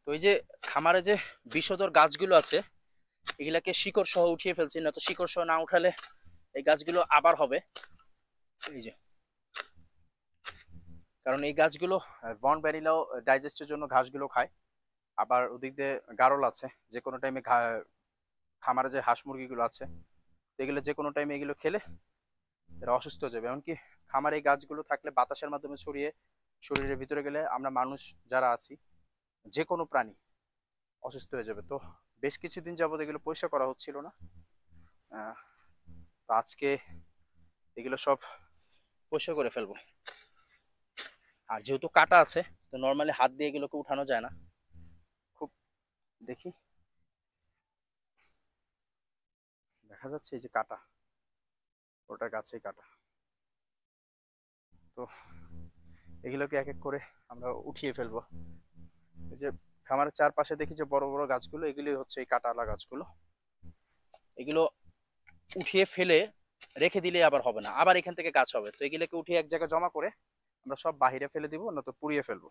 তো এই যে খামারে যে বিষধর গাছগুলো আছে এগুলাকে শিকড় সহ উঠিয়ে ফেলছি, না তো শিকড় সহ না উঠালে এই গাছগুলো আবার হবে। এই যে, কারণ এই গাছগুলো বন ব্যানিলাও ডাইজেস্টের জন্য ঘাসগুলো খায়। আবার ওদিক দিয়ে গারল আছে, যে কোনো টাইমে খামারে যে হাঁস মুরগিগুলো আছে এগুলো যে কোনো টাইমে এগুলো খেলে এরা অসুস্থ হয়ে যাবে। এমনকি খামারে এই গাছগুলো থাকলে বাতাসের মাধ্যমে ছড়িয়ে শরীরের ভিতরে গেলে আমরা মানুষ যারা আছি, যে কোনো প্রাণী অসুস্থ হয়ে যাবে। তো বেশ কিছুদিন যাবত এগুলো পরিষ্কার করা হচ্ছিল না। আহ, তো আজকে এগুলো সব পরিষ্কার করে ফেলবো। আর যেহেতু কাটা আছে, তো নর্মালি হাত দিয়ে এগুলোকে উঠানো যায় না। খুব দেখি, দেখা যাচ্ছে এই যে কাটা, ওটা গাছেই কাটা। তো এগুলোকে এক এক করে আমরা উঠিয়ে ফেলবো। এই যে খামারের চারপাশে দেখি যে বড় বড় গাছগুলো, এগুলি হচ্ছে এই কাটাওয়ালা গাছগুলো। এগুলো উঠিয়ে ফেলে রেখে দিলে আবার হবে না, আবার এখান থেকে গাছ হবে। তো এগুলোকে উঠিয়ে এক জায়গায় জমা করে আমরা সব বাহিরে ফেলে দিব, না তো পুড়িয়ে ফেলবো।